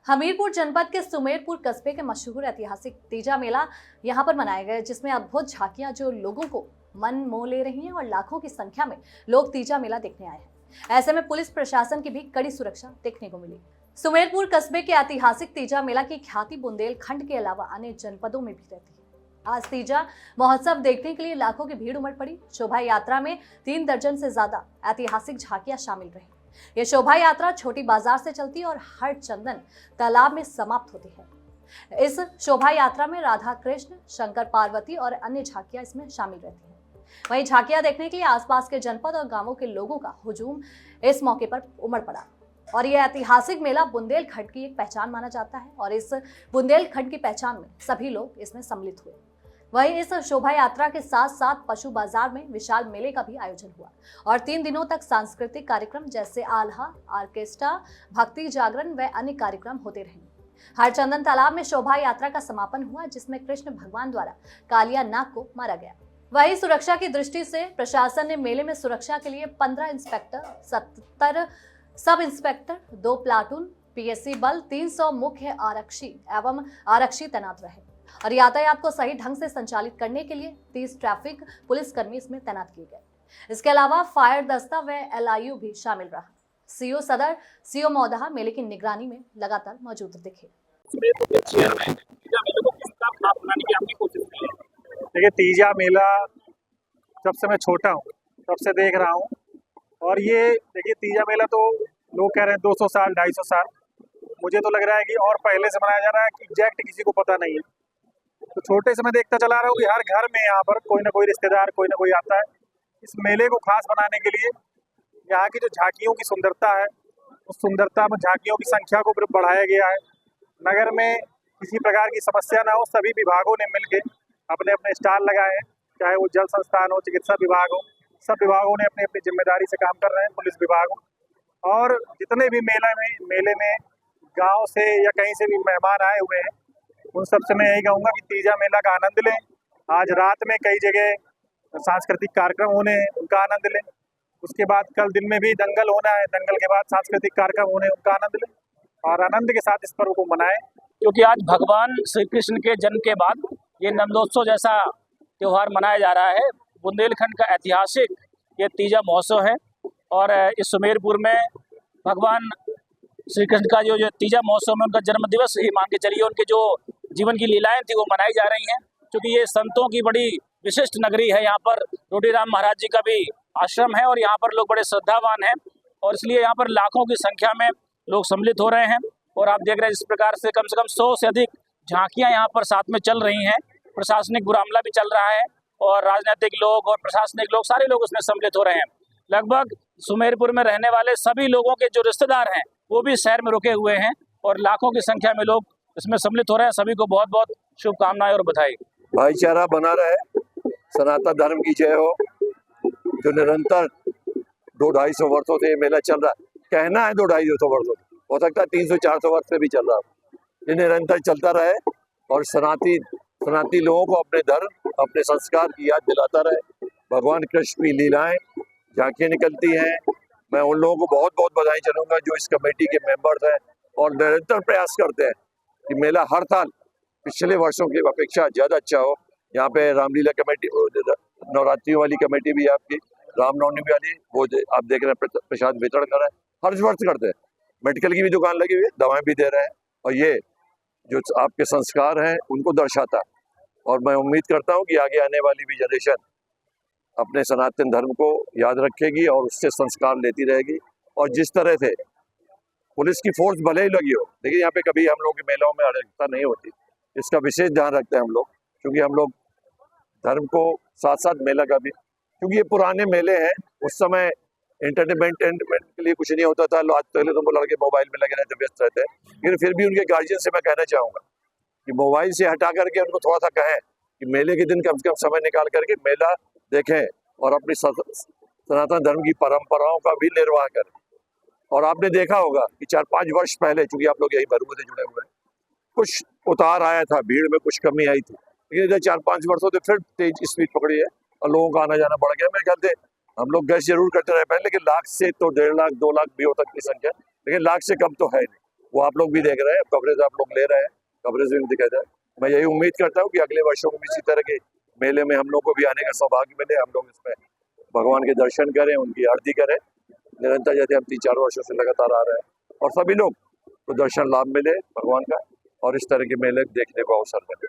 हमीरपुर जनपद के सुमेरपुर कस्बे के मशहूर ऐतिहासिक तीजा मेला यहां पर मनाया गया, जिसमें अद्भुत झांकियां जो लोगों को मन मोह ले रही हैं और लाखों की संख्या में लोग तीजा मेला देखने आए हैं। ऐसे में पुलिस प्रशासन की भी कड़ी सुरक्षा देखने को मिली। सुमेरपुर कस्बे के ऐतिहासिक तीजा मेला की ख्याति बुंदेलखंड के अलावा अन्य जनपदों में भी रहती है। आज तीजा महोत्सव देखने के लिए लाखों की भीड़ उमड़ पड़ी। शोभा यात्रा में 3 दर्जन से ज्यादा ऐतिहासिक झांकियां शामिल रही। ये शोभा यात्रा छोटी बाजार से चलती है और हर चंदन तालाब में समाप्त होती है। इस शोभा यात्रा में राधा कृष्ण, शंकर पार्वती और अन्य झांकियां इसमें शामिल रहती हैं। वहीं झांकियां देखने के लिए आसपास के जनपद और गांवों के लोगों का हुजूम इस मौके पर उमड़ पड़ा और यह ऐतिहासिक मेला बुंदेलखंड की एक पहचान माना जाता है और इस बुंदेलखंड की पहचान में सभी लोग इसमें सम्मिलित हुए। वहीं इस शोभा यात्रा के साथ साथ पशु बाजार में विशाल मेले का भी आयोजन हुआ और 3 दिनों तक सांस्कृतिक कार्यक्रम जैसे आल्हा, ऑर्केस्ट्रा, भक्ति जागरण व अन्य कार्यक्रम होते रहे। हरचंदन तालाब में शोभा यात्रा का समापन हुआ, जिसमें कृष्ण भगवान द्वारा कालिया नाग को मारा गया। वहीं सुरक्षा की दृष्टि से प्रशासन ने मेले में सुरक्षा के लिए 15 inspector, 70 sub inspector, 2 platoon PSC बल, 300 मुख्य आरक्षी एवं आरक्षी तैनात रहे और यातायात को सही ढंग से संचालित करने के लिए 30 ट्रैफिक पुलिसकर्मी इसमें तैनात किए गए। इसके अलावा फायर दस्ता व एलआईयू भी शामिल रहा। सीओ सदर, सीओ मौदहा मेले की निगरानी में लगातार मौजूद दिखे। देखिए, तीजा मेला जब से मैं छोटा हूँ तब से देख रहा हूँ और ये देखिए तीजा मेला तो लोग कह रहे हैं 200 साल 250 साल, मुझे तो लग रहा है कि और पहले से मनाया जा रहा है कि एग्जैक्ट किसी को पता नहीं है। तो छोटे से मैं देखता चला रहा हूँ कि हर घर में यहाँ पर कोई ना कोई रिश्तेदार, कोई ना कोई आता है। इस मेले को खास बनाने के लिए यहाँ की जो झांकियों की सुंदरता है, उस सुंदरता में झांकियों की संख्या को बढ़ाया गया है। नगर में किसी प्रकार की समस्या ना हो, सभी विभागों ने मिलकर अपने अपने स्टॉल लगाए हैं, चाहे वो जल संस्थान हो, चिकित्सा विभाग हो, सब विभागों ने अपनी अपनी जिम्मेदारी से काम कर रहे हैं, पुलिस विभाग हो। और जितने भी मेले में गाँव से या कहीं से भी मेहमान आए हुए हैं, उन सबसे मैं यही कहूँगा कि तीजा मेला का आनंद लें। आज रात में कई जगह सांस्कृतिक कार्यक्रम होने हैं, उनका आनंद लें। उसके बाद कल दिन में भी दंगल होना है, दंगल के बाद सांस्कृतिक कार्यक्रम होने, उनका आनंद लें और आनंद के साथ इस पर्व को मनाएं। क्योंकि आज भगवान श्री कृष्ण के जन्म के बाद ये नंदोत्सव जैसा त्यौहार मनाया जा रहा है। बुंदेलखंड का ऐतिहासिक ये तीजा महोत्सव है और इस सुमेरपुर में भगवान श्री कृष्ण का जो तीजा महोत्सव में उनका जन्म दिवस ही मान के चलिए, उनके जो जीवन की लीलाएं थी वो मनाई जा रही हैं। क्योंकि ये संतों की बड़ी विशिष्ट नगरी है, यहाँ पर रोटीराम महाराज जी का भी आश्रम है और यहाँ पर लोग बड़े श्रद्धावान हैं और इसलिए यहाँ पर लाखों की संख्या में लोग सम्मिलित हो रहे हैं। और आप देख रहे हैं इस प्रकार से कम 100 से अधिक झांकियाँ यहाँ पर साथ में चल रही हैं। प्रशासनिक बुरामला भी चल रहा है और राजनीतिक लोग और प्रशासनिक लोग, सारे लोग इसमें सम्मिलित हो रहे हैं। लगभग सुमेरपुर में रहने वाले सभी लोगों के जो रिश्तेदार हैं वो भी शहर में रुके हुए हैं और लाखों की संख्या में लोग इसमें सम्मिलित हो रहे हैं। सभी को बहुत बहुत शुभकामनाएं और बधाई। भाईचारा बना रहे, सनातन धर्म की जय हो। जो निरंतर 200-250 वर्षों से ये मेला चल रहा है, कहना है 200-250 वर्षों, हो सकता है 300-400 वर्ष से भी चल रहा है। ये निरंतर चलता रहे और सनातनी लोगों को अपने धर्म, अपने संस्कार की याद दिलाता रहे। भगवान कृष्ण की लीलाएं, झांकियाँ निकलती हैं। मैं उन लोगों को बहुत बहुत बधाई चलूँगा जो इस कमेटी के मेंबर्स हैं और निरंतर प्रयास करते हैं कि मेला हर साल पिछले वर्षों की अपेक्षा ज़्यादा अच्छा हो। यहाँ पे रामलीला कमेटी, नवरात्रि वाली कमेटी भी है आपकी, रामनवमी वाली, वो आप देख रहे हैं प्रसाद वितरण कर रहे हैं, हर वर्ष करते हैं। मेडिकल की भी दुकान लगी हुई है, दवाएं भी दे रहे हैं और ये जो आपके संस्कार हैं उनको दर्शाता है। और मैं उम्मीद करता हूँ कि आगे आने वाली भी जनरेशन अपने सनातन धर्म को याद रखेगी और उससे संस्कार लेती रहेगी। और जिस तरह से पुलिस की फोर्स भले ही लगी हो, लेकिन यहाँ पे कभी हम लोग के मेलों में अराजकता नहीं होती, इसका विशेष ध्यान रखते हैं हम लोग, क्योंकि हम लोग धर्म को साथ साथ मेला का भी, क्योंकि ये पुराने मेले हैं, उस समय एंटरटेनमेंट के लिए कुछ नहीं होता था। आज पहले तो लड़के मोबाइल में लगे रहते, व्यस्त रहते हैं, लेकिन फिर भी उनके गार्जियन से मैं कहना चाहूँगा कि मोबाइल से हटा करके उनको थोड़ा सा कहें कि मेले के दिन कम से कम समय निकाल करके मेला देखें और अपनी सनातन धर्म की परंपराओं का भी निर्वाह करें। और आपने देखा होगा कि 4-5 वर्ष पहले, चूंकि आप लोग यही भरूच से जुड़े हुए हैं, कुछ उतार आया था, भीड़ में कुछ कमी आई थी, लेकिन इधर 4-5 वर्षों से फिर तेज स्पीड पकड़ी है और लोगों का आना जाना बढ़ गया। मेरे ख्याल से हम लोग गैस जरूर करते रहे पहले, लेकिन लाख से तो 1.5 लाख 2 लाख भी हो सकती संख्या, लेकिन लाख से कम तो है नहीं। वो आप लोग भी देख रहे हैं, कवरेज आप लोग ले रहे हैं, कवरेज में दिखाई जाए। मैं यही उम्मीद करता हूँ कि अगले वर्षों में इसी तरह के मेले में हम लोग को भी आने का सौभाग्य मिले, हम लोग इसमें भगवान के दर्शन करें, उनकी आरती करें, निरंतर जैसे हम 3-4 वर्षों से लगातार आ रहे हैं, और सभी लोग को दर्शन लाभ मिले भगवान का और इस तरह के मेले देखने को अवसर मिले।